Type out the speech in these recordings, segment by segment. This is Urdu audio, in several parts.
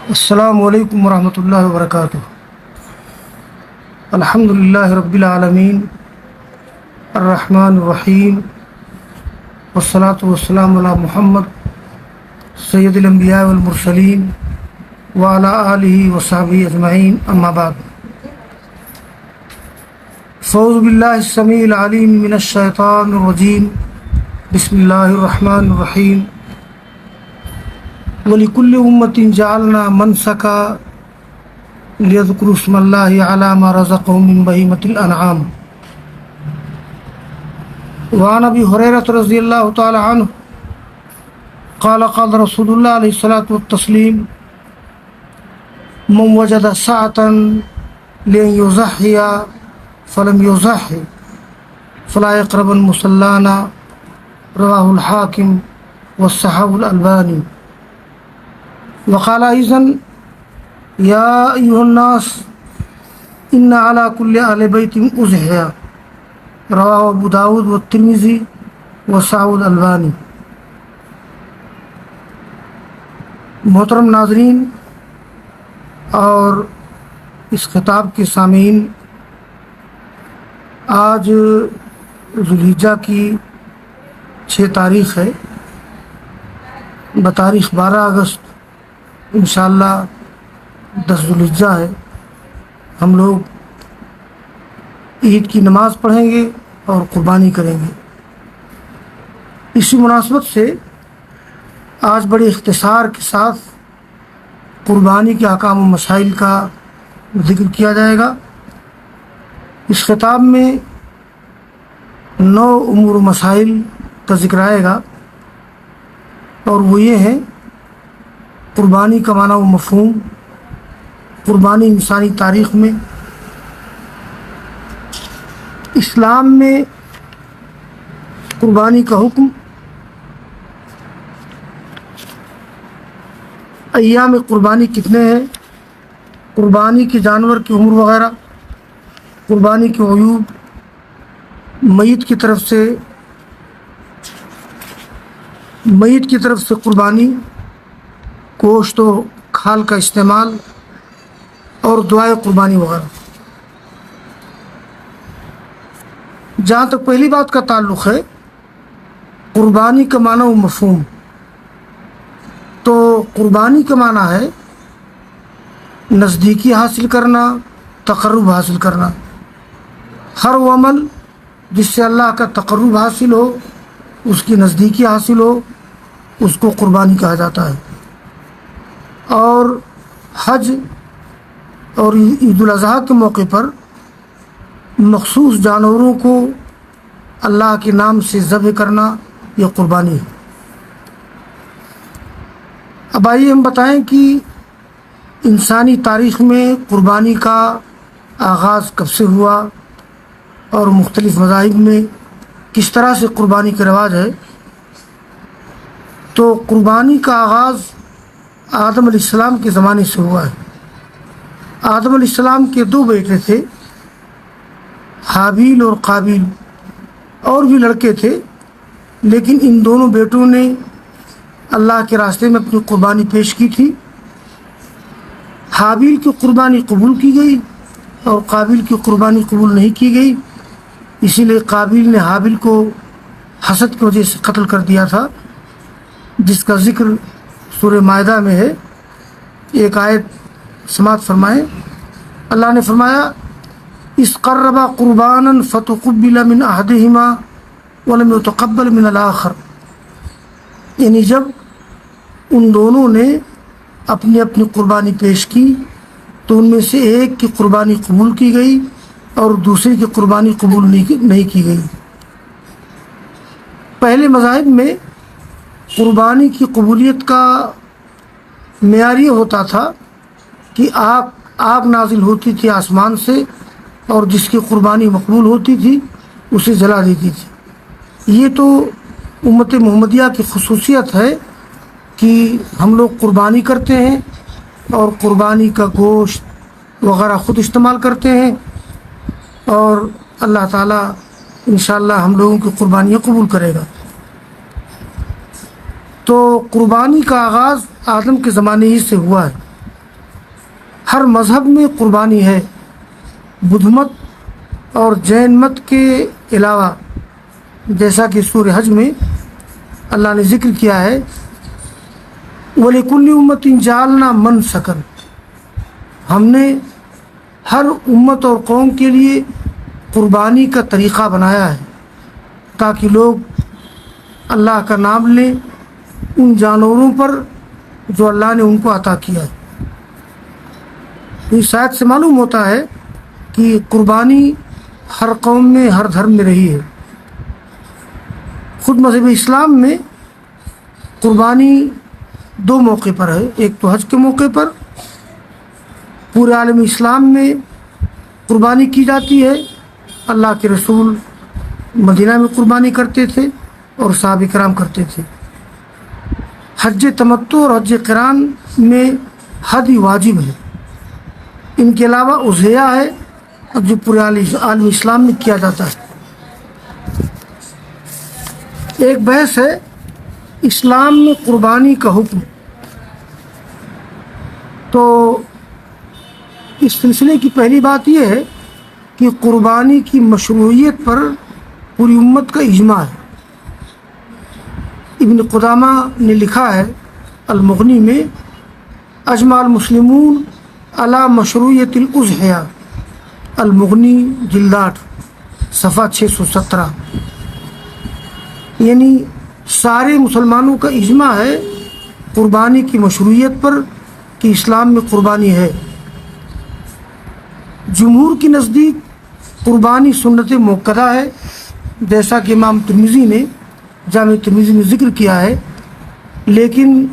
السلام علیکم ورحمۃ اللہ وبرکاتہ۔ الحمد للہ رب العالمین الرحمن الرحیم والصلاة والسلام علی محمد سید الانبیاء والمرسلین وعلی آلہ وصحبہ اجمعین، اما بعد۔ فاعوذ باللہ السمیع العلیم من الشیطان الرجیم، بسم اللہ الرحمن الرحیم۔ وَلِكُلِّ أُمَّةٍ جَعَلْنَا مَنْسَكًا لِيَذْكُرُوا اسْمَ اللَّهِ عَلَى مَا رَزَقَهُم مِّن بَهِيمَةِ الْأَنْعَامِ۔ وعن أبي هريرة رضي الله تعالى عنه قال قال رسول الله عليه الصلاة والتسليم: من وجد سعة لأن يضحي فلم يضحي فلا يقربن مصلانا، رواه الحاكم والصححه الألباني۔ وقال أيضا: يا أيها الناس إن على كل أهل بيت أضحية، رواه أبو داود والترمذي وصححه الألباني۔ محترم ناظرین اور اس خطاب کے سامعین، آج ذوالحجہ کی 6 تاریخ ہے۔ بتاریخ 12 اگست انشاءاللہ 10 ذوالحجہ ہے۔ ہم لوگ عید کی نماز پڑھیں گے اور قربانی کریں گے۔ اسی مناسبت سے آج بڑے اختصار کے ساتھ قربانی کے احکام و مسائل کا ذکر کیا جائے گا۔ اس خطاب میں 9 امور و مسائل کا ذکر آئے گا، اور وہ یہ ہیں: قربانی کا معنی و مفہوم، قربانی انسانی تاریخ میں، اسلام میں قربانی کا حکم، ایام قربانی کتنے ہیں، قربانی کے جانور کی عمر وغیرہ، قربانی کے عیوب، میت کی طرف سے قربانی، گوشت و کھال کا استعمال، اور دعائے قربانی وغیرہ۔ جہاں تک پہلی بات کا تعلق ہے، قربانی کا معنی و مفہوم، تو قربانی کا معنی ہے نزدیکی حاصل کرنا، تقرب حاصل کرنا۔ ہر وہ عمل جس سے اللہ کا تقرب حاصل ہو، اس کی نزدیکی حاصل ہو، اس کو قربانی کہا جاتا ہے۔ اور حج اور عید الاضحیٰ کے موقع پر مخصوص جانوروں کو اللہ کے نام سے ذبح کرنا، یہ قربانی ہے۔ اب آئیے ہم بتائیں کہ انسانی تاریخ میں قربانی کا آغاز کب سے ہوا، اور مختلف مذاہب میں کس طرح سے قربانی کا رواج ہے۔ تو قربانی کا آغاز آدم علیہ السلام کے زمانے سے ہوا ہے۔ آدم علیہ السلام کے 2 بیٹے تھے، حابیل اور قابیل، اور بھی لڑکے تھے، لیکن ان دونوں بیٹوں نے اللہ کے راستے میں اپنی قربانی پیش کی تھی۔ حابیل کی قربانی قبول کی گئی اور قابیل کی قربانی قبول نہیں کی گئی، اسی لیے قابیل نے حابیل کو حسد کی وجہ سے قتل کر دیا تھا، جس کا ذکر سورہ مائدہ میں ہے۔ ایک آیت سماعت فرمائیں۔ اللہ نے فرمایا: اذ قربا قربانا فتقبل من احدہما ولم يتقبل من الآخر، یعنی جب ان دونوں نے اپنی اپنی قربانی پیش کی تو ان میں سے ایک کی قربانی قبول کی گئی اور دوسرے کی قربانی قبول نہیں کی گئی۔ پہلے مذاہب میں قربانی کی قبولیت کا معیار یہ ہوتا تھا کہ آگ نازل ہوتی تھی آسمان سے، اور جس کی قربانی مقبول ہوتی تھی اسے جلا دیتی تھی۔ یہ تو امت محمدیہ کی خصوصیت ہے کہ ہم لوگ قربانی کرتے ہیں اور قربانی کا گوشت وغیرہ خود استعمال کرتے ہیں، اور اللہ تعالیٰ انشاءاللہ ہم لوگوں کی قربانیاں قبول کرے گا۔ تو قربانی کا آغاز آدم کے زمانے ہی سے ہوا ہے. ہر مذہب میں قربانی ہے. بدھ مت اور جین مت کے علاوہ جیسا کہ سورہ حج میں اللہ نے ذکر کیا ہے وَلِكُلِّ أُمَّةٍ جَعَلْنَا مَنْسَكًا، ہم نے ہر امت اور قوم کے لیے قربانی کا طریقہ بنایا ہے تاکہ لوگ اللہ کا نام لیں ان جانوروں پر جو اللہ نے ان کو عطا کیا ہے. اس آیت سے معلوم ہوتا ہے کہ قربانی ہر قوم میں ہر دھرم میں رہی ہے. خود مذہب اسلام میں قربانی دو موقع پر ہے. ایک تو حج کے موقع پر پورے عالم اسلام میں قربانی کی جاتی ہے. اللہ کے رسول مدینہ میں قربانی کرتے تھے اور صحابہ کرام کرتے تھے. حج تمتع اور حج قران میں حد واجب ہے. ان کے علاوہ اضحیہ ہے جو پورے عالم اسلام میں کیا جاتا ہے. ایک بحث ہے اسلام میں قربانی کا حکم. تو اس سلسلے کی پہلی بات یہ ہے کہ قربانی کی مشروعیت پر پوری امت کا اجماع ہے. ابن قدامہ نے لکھا ہے المغنی میں اجمع المسلمون علی مشروعیت الاضحیہ، المغنی جلد 8 صفحہ 617. یعنی سارے مسلمانوں کا اجماع ہے قربانی کی مشروعیت پر کہ اسلام میں قربانی ہے. جمہور کے نزدیک قربانی سنت موقدہ ہے جیسا کہ امام ترمذی نے جامع ترمذی میں ذکر کیا ہے، لیکن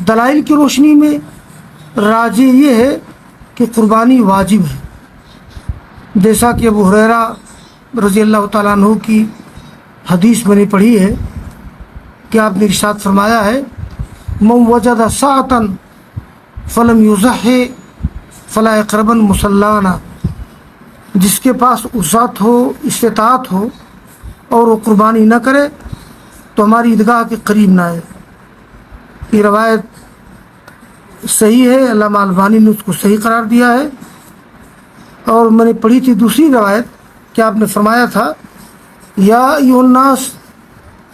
دلائل کی روشنی میں راجح یہ ہے کہ قربانی واجب ہے. جیسا کہ ابو ہریرہ رضی اللہ تعالیٰ عنہ کی حدیث میں نے پڑھی ہے کہ آپ نے ارشاد فرمایا ہے من وجد ساعة فلم یضحی فلا یقربن مصلانا، جس کے پاس وسعت ہو استطاعت ہو اور وہ قربانی نہ کرے تو ہماری عیدگاہ کے قریب نہ آئے. یہ روایت صحیح ہے، علامہ البانی نے اس کو صحیح قرار دیا ہے. اور میں نے پڑھی تھی دوسری روایت کہ آپ نے فرمایا تھا یا ایھا الناس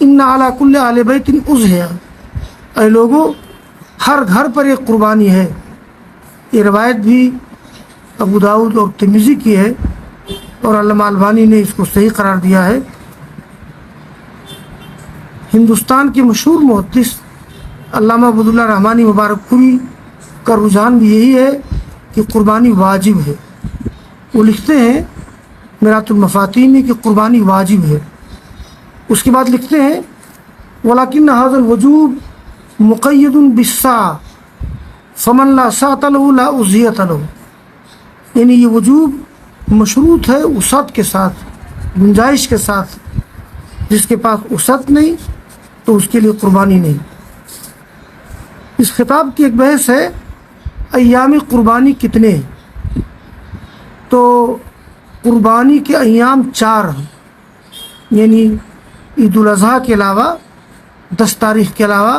ان علی کل اہل بیت اضحیہ، اے لوگوں ہر گھر پر ایک قربانی ہے. یہ روایت بھی ابو داؤد اور ترمذی کی ہے اور علامہ البانی نے اس کو صحیح قرار دیا ہے. ہندوستان کے مشہور محدث علامہ عبد اللہ رحمانی مبارک پوری کا رجحان بھی یہی ہے کہ قربانی واجب ہے. وہ لکھتے ہیں میرات المفاتیح میں کہ قربانی واجب ہے. اس کے بعد لکھتے ہیں ولیکن ھذا الوجوب مقید بالسعۃ فمن لا سعۃ له لا اضحیۃ له، یعنی یہ وجوب مشروط ہے وسعت کے ساتھ، گنجائش کے ساتھ. جس کے پاس وسعت نہیں تو اس کے لیے قربانی نہیں. اس خطاب کی ایک بحث ہے ایام قربانی کتنے ہیں. تو قربانی کے ایام 4 ہیں، یعنی عید الاضحیٰ کے علاوہ 10 تاریخ کے علاوہ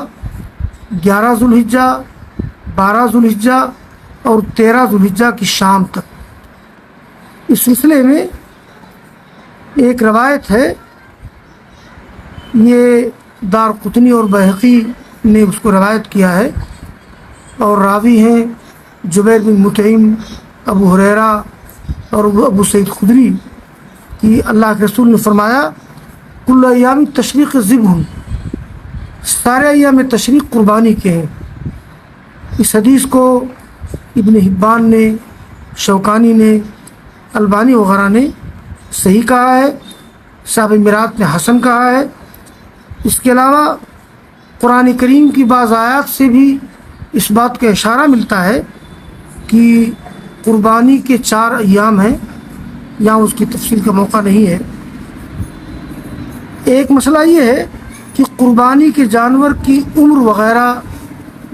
11 ذوالحجہ، 12 ذوالحجہ اور 13 ذوالحجہ کی شام تک. اس سلسلے میں ایک روایت ہے، یہ دارقطنی اور بہقی نے اس کو روایت کیا ہے اور راوی ہیں جبیر بن مطعم، ابو ہریرہ اور ابو سعید خدری کہ اللہ کے رسول نے فرمایا کل ایام تشریق ذبح، سارے ایام تشریق قربانی کے ہیں. اس حدیث کو ابن حبان نے، شوکانی نے، البانی وغیرہ نے صحیح کہا ہے، صاحب میرات نے حسن کہا ہے. اس کے علاوہ قرآن کریم کی بعض آیات سے بھی اس بات کا اشارہ ملتا ہے کہ قربانی کے 4 ایام ہیں. یہاں اس کی تفصیل کا موقع نہیں ہے. ایک مسئلہ یہ ہے کہ قربانی کے جانور کی عمر وغیرہ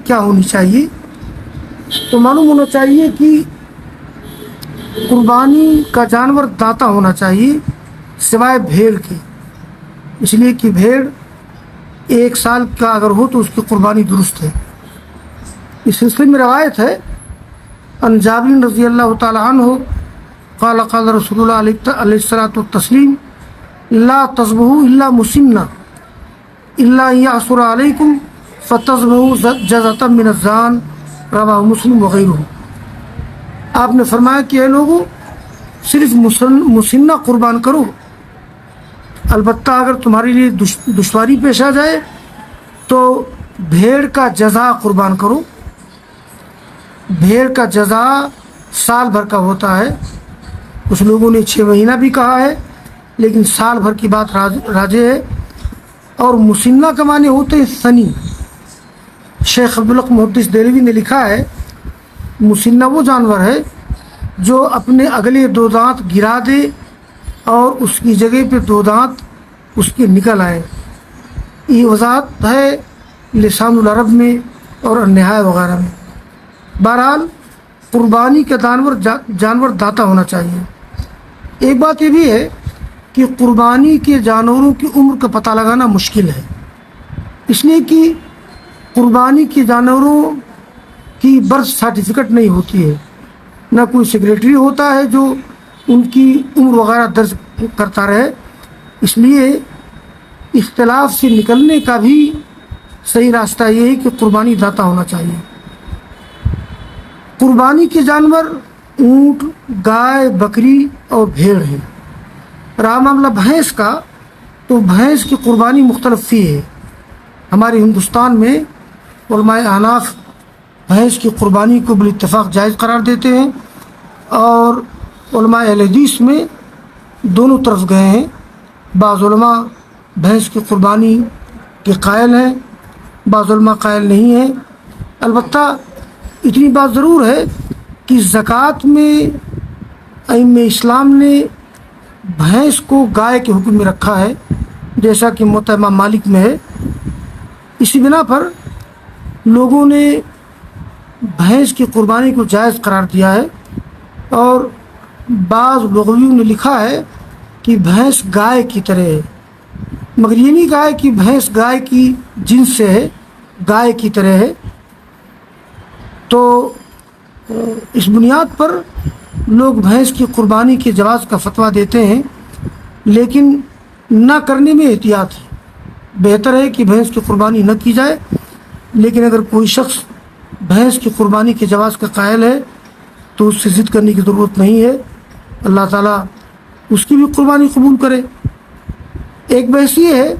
کیا ہونی چاہیے. تو معلوم ہونا چاہیے کہ قربانی کا جانور دانتا ہونا چاہیے سوائے بھیڑ کے، اس لیے کہ بھیڑ 1 سال کا اگر ہو تو اس کی قربانی درست ہے۔ اس سلسلے میں روایت ہے ان جابر رضی اللہ تعالی عنہ قال قال رسول اللہ علیہ الصلوۃ والتسلیم لا تذبحوا الا مسنہ الا یعصر علیکم فتذبحوا جزۃ من الزان، رواه مسلم وغیرہ۔ آپ نے فرمایا کہ اے لوگوں صرف مسنہ قربان کرو، البتہ اگر تمہارے لیے دشواری پیش آ جائے تو بھیڑ کا جزا قربان کرو۔ بھیڑ کا جزا سال بھر کا ہوتا ہے، کچھ لوگوں نے 6 مہینہ بھی کہا ہے، لیکن سال بھر کی بات راجح ہے۔ اور مسنہ کا معنی ہوتے ہیں ثنی۔ شیخ عبدالحق محدث دہلوی نے لکھا ہے مسنہ وہ جانور ہے جو اپنے اگلے 2 دانت گرا دے اور اس کی جگہ پہ 2 دانت اس کے نکل آئے۔ یہ وضاحت ہے لسان العرب میں اور النہایہ وغیرہ میں۔ بہرحال قربانی کا جانور داتا ہونا چاہیے۔ ایک بات یہ بھی ہے کہ قربانی کے جانوروں کی عمر کا پتہ لگانا مشکل ہے، اس لیے کہ قربانی کے جانوروں کی برتھ سرٹیفکیٹ نہیں ہوتی ہے، نہ کوئی سیکریٹری ہوتا ہے جو ان کی عمر وغیرہ درج کرتا رہے۔ اس لیے اختلاف سے نکلنے کا بھی صحیح راستہ یہ ہے کہ قربانی داتا ہونا چاہیے۔ قربانی کے جانور اونٹ، گائے، بکری اور بھیڑ ہیں۔ رہا معاملہ بھینس کا، تو بھینس کی قربانی مختلف فی ہے۔ ہمارے ہندوستان میں علماء احناف بھینس کی قربانی کو بالاتفاق جائز قرار دیتے ہیں، اور علماء اہل حدیث میں دونوں طرف گئے ہیں۔ بعض علماء بھینس کی قربانی کے قائل ہیں، بعض علماء قائل نہیں ہیں۔ البتہ اتنی بات ضرور ہے کہ زکوٰۃ میں ائمہ اسلام نے بھینس کو گائے کے حکم میں رکھا ہے، جیسا کہ موطأ امام مالک میں ہے۔ اسی بنا پر لوگوں نے بھینس کی قربانی کو جائز قرار دیا ہے، اور بعض لغویوں نے لکھا ہے کہ بھینس گائے کی طرح ہے، مگر یہ نہیں کہا ہے کہ بھینس گائے کی جنس سے ہے، گائے کی طرح ہے۔ تو اس بنیاد پر لوگ بھینس کی قربانی کے جواز کا فتویٰ دیتے ہیں، لیکن نہ کرنے میں احتیاط ہے۔ بہتر ہے کہ بھینس کی قربانی نہ کی جائے، لیکن اگر کوئی شخص بھینس کی قربانی کے جواز کا قائل ہے تو اس سے ضد کرنے کی ضرورت نہیں ہے، اللہ تعالیٰ اس کی بھی قربانی قبول کرے۔ ایک بحث یہ ہے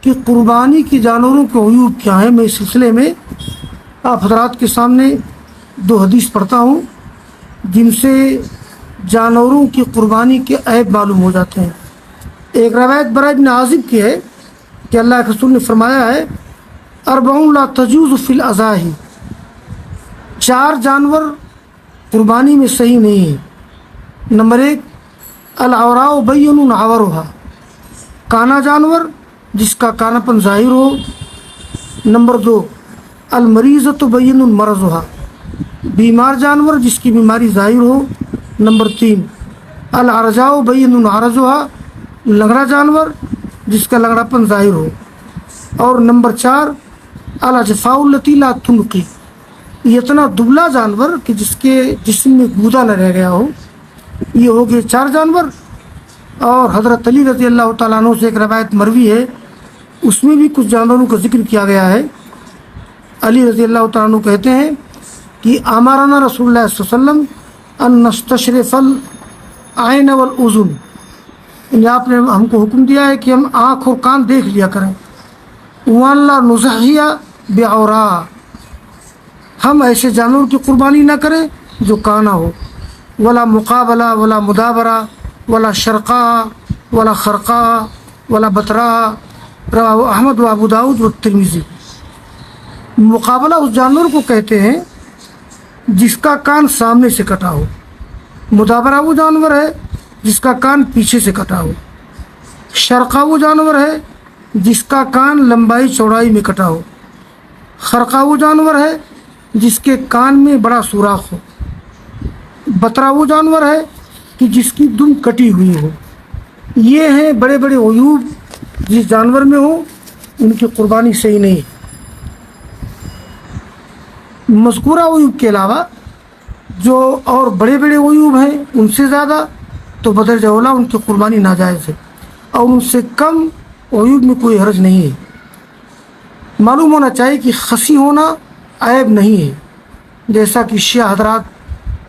کہ قربانی کے جانوروں کے عیوب کیا ہیں۔ میں اس سلسلے میں آپ حضرات کے سامنے 2 حدیث پڑھتا ہوں جن سے جانوروں کی قربانی کے عیب معلوم ہو جاتے ہیں۔ ایک روایت برائے بن عازب کی ہے کہ اللہ کے رسول نے فرمایا ہے 4 لا تجوز فی الاضاحی، 4 جانور قربانی میں صحیح نہیں ہے۔ نمبر 1 العوراء بین عورها، کانا جانور جس کا کاناپن ظاہر ہو۔ نمبر 2 المریضۃ بین مرضها، بیمار جانور جس کی بیماری ظاہر ہو۔ نمبر 3 العرجاء بین عرجها، لنگڑا جانور جس کا لنگڑاپن ظاہر ہو۔ اور نمبر 4 الاجفاء التي لا تنقی، یہ اتنا دبلا جانور کہ جس کے جسم میں گودا نہ رہ گیا ہو۔ یہ ہو گئے 4 جانور۔ اور حضرت علی رضی اللہ تعالیٰ عنہ سے ایک روایت مروی ہے، اس میں بھی کچھ جانوروں کا ذکر کیا گیا ہے۔ علی رضی اللہ تعالیٰ عنہ کہتے ہیں کہ امرنا رسول اللہ صلی اللہ علیہ وسلم ان نستشرف العین والاذن، یعنی آپ نے ہم کو حکم دیا ہے کہ ہم آنکھ اور کان دیکھ لیا کریں۔ وان لا نضحی بعوراء، ہم ایسے جانور کی قربانی نہ کریں جو کانا ہو، ولا مقابلہ ولا مدابرہ ولا شرقا ولا خرقا ولا بترا، رواه احمد و ابو داؤد و ترمذی۔ مقابلہ اس جانور کو کہتے ہیں جس کا کان سامنے سے کٹا ہو، مدابرہ وہ جانور ہے جس کا کان پیچھے سے کٹا ہو، شرقا وہ جانور ہے جس کا کان لمبائی چوڑائی میں کٹا ہو، خرقا وہ جانور ہے جس کے کان میں بڑا سوراخ ہو، بترا وہ جانور ہے کہ جس کی دم کٹی ہوئی ہو۔ یہ ہیں بڑے بڑے عیوب جس جانور میں ہو ان کی قربانی صحیح نہیں ہے۔ مذکورہ عیوب کے علاوہ جو اور بڑے بڑے عیوب ہیں ان سے زیادہ تو بدرجہ اولیٰ ان کی قربانی ناجائز ہے، اور ان سے کم عیوب میں کوئی حرج نہیں ہے۔ معلوم ہونا چاہیے کہ خصی ہونا عیب نہیں ہے، جیسا کہ شیعہ حضرات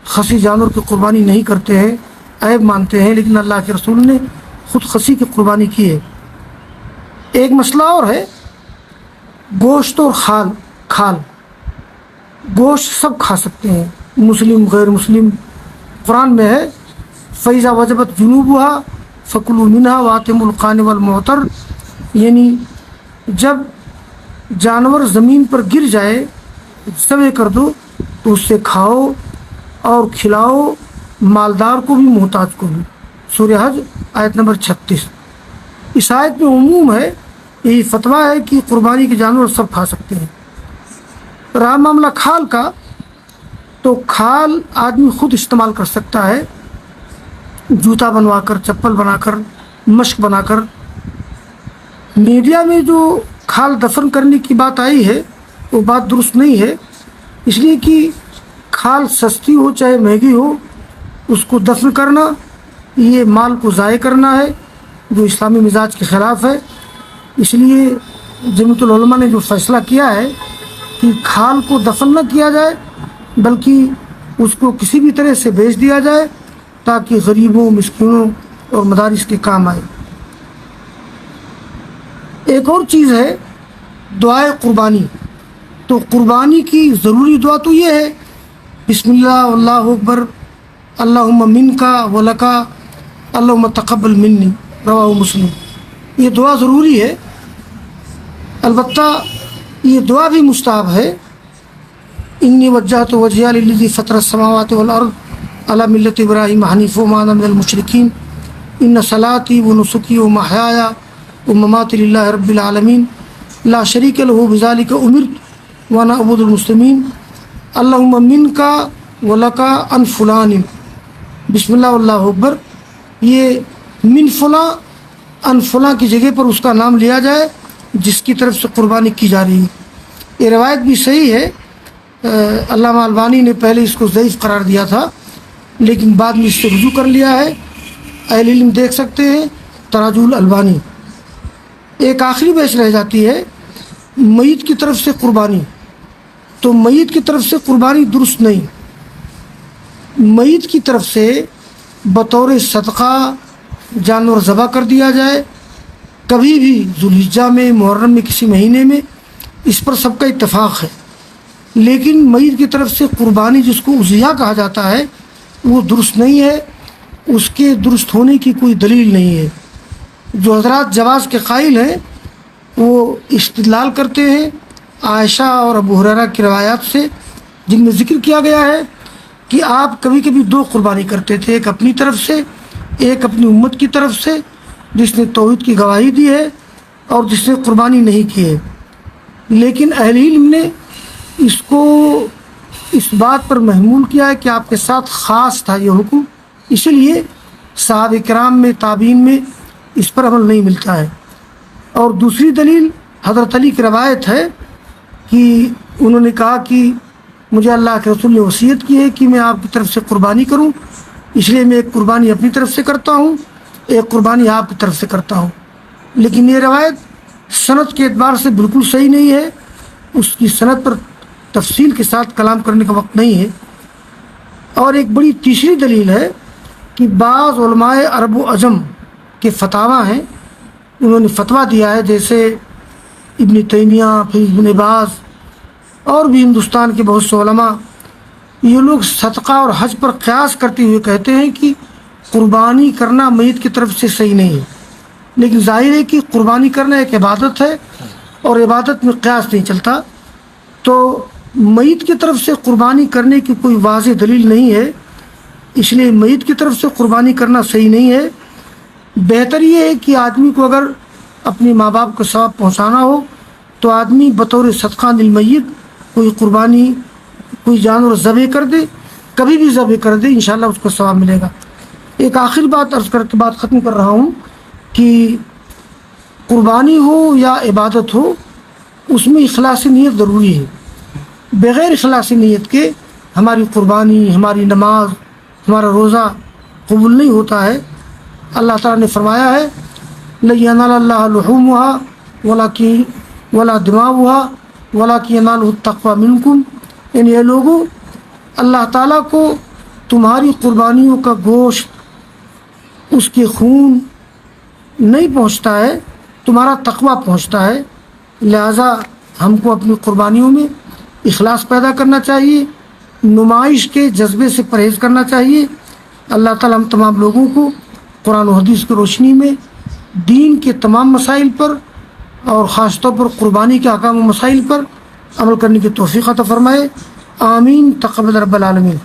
خصی جانور کی قربانی نہیں کرتے ہیں، عیب مانتے ہیں، لیکن اللہ کے رسول نے خود خصی کی قربانی کی ہے۔ ایک مسئلہ اور ہے گوشت اور کھال۔ گوشت سب کھا سکتے ہیں، مسلم غیر مسلم۔ قرآن میں ہے فَإِذَا وَجَبَتْ جُنُوبُهَا فَكُلُوا مِنْهَا وَأَطْعِمُوا الْقَانِعَ وَالْمُعْتَرَّ، یعنی جب جانور زمین پر گر جائے ذبح کر دو تو اس سے کھاؤ اور کھلاؤ مالدار کو بھی محتاج کو بھی۔ سورہ حج آیت نمبر 36۔ اس آیت میں عموم ہے، یہی فتویٰ ہے کہ قربانی کے جانور سب کھا سکتے ہیں۔ رہا معاملہ کھال کا، تو کھال آدمی خود استعمال کر سکتا ہے، جوتا بنوا کر، چپل بنا کر، مشق بنا کر۔ میڈیا میں جو کھال دفن کرنے کی بات آئی ہے وہ بات درست نہیں ہے، اس لیے کہ کھال سستی ہو چاہے مہنگی ہو، اس کو دفن کرنا یہ مال کو ضائع کرنا ہے جو اسلامی مزاج کے خلاف ہے۔ اس لیے جمعیت العلماء نے جو فیصلہ کیا ہے کہ کھال کو دفن نہ کیا جائے بلکہ اس کو کسی بھی طرح سے بیچ دیا جائے تاکہ غریبوں، مسکینوں اور مدارس کے کام آئے۔ ایک اور چیز ہے دعائے قربانی۔ تو قربانی کی ضروری دعا تو یہ ہے بسم اللہ اللہ اکبر اللہم منکا ولکا اللہم تقبل منی، رواہ مسلم۔ یہ دعا ضروری ہے، البتہ یہ دعا بھی مستحب ہے۔ انی وجہت وجہی للذی فطر السماوات والارض علی ملت ابراہیم حنیفا وما انا من المشرکین ان صلاتی ونسکی ومحیای ومماتی للہ رب العالمین لا شریک لہ بذلک امرت وانا اعبد المسلمین اللہم منکا ولکا ان فلان۔ بسم اللہ اللہ اکبر، یہ من فلاں ان فلاں کی جگہ پر اس کا نام لیا جائے جس کی طرف سے قربانی کی جا رہی ہے۔ یہ روایت بھی صحیح ہے، علامہ البانی نے پہلے اس کو ضعیف قرار دیا تھا لیکن بعد میں اس سے رجوع کر لیا ہے، اہل علم دیکھ سکتے ہیں تراجع الالبانی۔ ایک آخری بحث رہ جاتی ہے میت کی طرف سے قربانی۔ تو میت کی طرف سے قربانی درست نہیں، میت کی طرف سے بطور صدقہ جانور ذبح کر دیا جائے کبھی بھی ذوالحجہ میں، محرم میں، کسی مہینے میں، اس پر سب کا اتفاق ہے، لیکن میت کی طرف سے قربانی جس کو اضحیہ کہا جاتا ہے وہ درست نہیں ہے، اس کے درست ہونے کی کوئی دلیل نہیں ہے۔ جو حضرات جواز کے قائل ہیں وہ استدلال کرتے ہیں عائشہ اور ابو ہریرہ کی روایات سے، جن میں ذکر کیا گیا ہے کہ آپ کبھی کبھی دو قربانی کرتے تھے، ایک اپنی طرف سے، ایک اپنی امت کی طرف سے جس نے توحید کی گواہی دی ہے اور جس نے قربانی نہیں کی ہے۔ لیکن اہل علم نے اس کو اس بات پر محمول کیا ہے کہ آپ کے ساتھ خاص تھا یہ حکم، اسی لیے صحابہ کرام میں، تابعین میں اس پر عمل نہیں ملتا ہے۔ اور دوسری دلیل حضرت علی کی روایت ہے کہ انہوں نے کہا کہ مجھے اللہ کے رسول نے وصیت کی ہے کہ میں آپ کی طرف سے قربانی کروں، اس لیے میں ایک قربانی اپنی طرف سے کرتا ہوں، ایک قربانی آپ کی طرف سے کرتا ہوں۔ لیکن یہ روایت سند کے اعتبار سے بالکل صحیح نہیں ہے، اس کی سند پر تفصیل کے ساتھ کلام کرنے کا وقت نہیں ہے۔ اور ایک بڑی تیسری دلیل ہے کہ بعض علماء عرب و عجم کے فتاویٰ ہیں، انہوں نے فتویٰ دیا ہے، جیسے ابن تیمیہ، پھر ابن باز اور بھی ہندوستان کے بہت سے علماء، یہ لوگ صدقہ اور حج پر قیاس کرتے ہوئے کہتے ہیں کہ قربانی کرنا میت کی طرف سے صحیح نہیں ہے، لیکن ظاہر ہے کہ قربانی کرنا ایک عبادت ہے اور عبادت میں قیاس نہیں چلتا، تو میت کی طرف سے قربانی کرنے کی کوئی واضح دلیل نہیں ہے، اس لیے میت کی طرف سے قربانی کرنا صحیح نہیں ہے۔ بہتر یہ ہے کہ آدمی کو اگر اپنے ماں باپ کو ثواب پہنچانا ہو تو آدمی بطور صدقہ للمیت کوئی قربانی، کوئی جانور ذبح کر دے، کبھی بھی ذبح کر دے، انشاءاللہ اس کو ثواب ملے گا۔ ایک آخر بات عرض کر کے بات ختم کر رہا ہوں کہ قربانی ہو یا عبادت ہو اس میں اخلاص نیت ضروری ہے. بغیر اخلاص نیت کے ہماری قربانی، ہماری نماز، ہمارا روزہ قبول نہیں ہوتا ہے. اللہ تعالیٰ نے فرمایا ہے لَن يَنَالَ اللَّهَ لُحُومُهَا وَلَا دِمَاؤُهَا وَلَكِنْ يَنَالُهُ التَّقْوَىٰ مِنكُمْ. یعنی اے لوگوں، اللہ تعالیٰ کو تمہاری قربانیوں کا گوشت، اس کے خون نہیں پہنچتا ہے، تمہارا تقویٰ پہنچتا ہے. لہٰذا ہم کو اپنی قربانیوں میں اخلاص پیدا کرنا چاہیے، نمائش کے جذبے سے پرہیز کرنا چاہیے. اللہ تعالیٰ ہم تمام لوگوں کو قرآن و حدیث کی روشنی میں دین کے تمام مسائل پر اور خاص طور پر قربانی کے احکام و مسائل پر عمل کرنے کی توفیق عطا فرمائے. آمین. تقبل رب العالمین.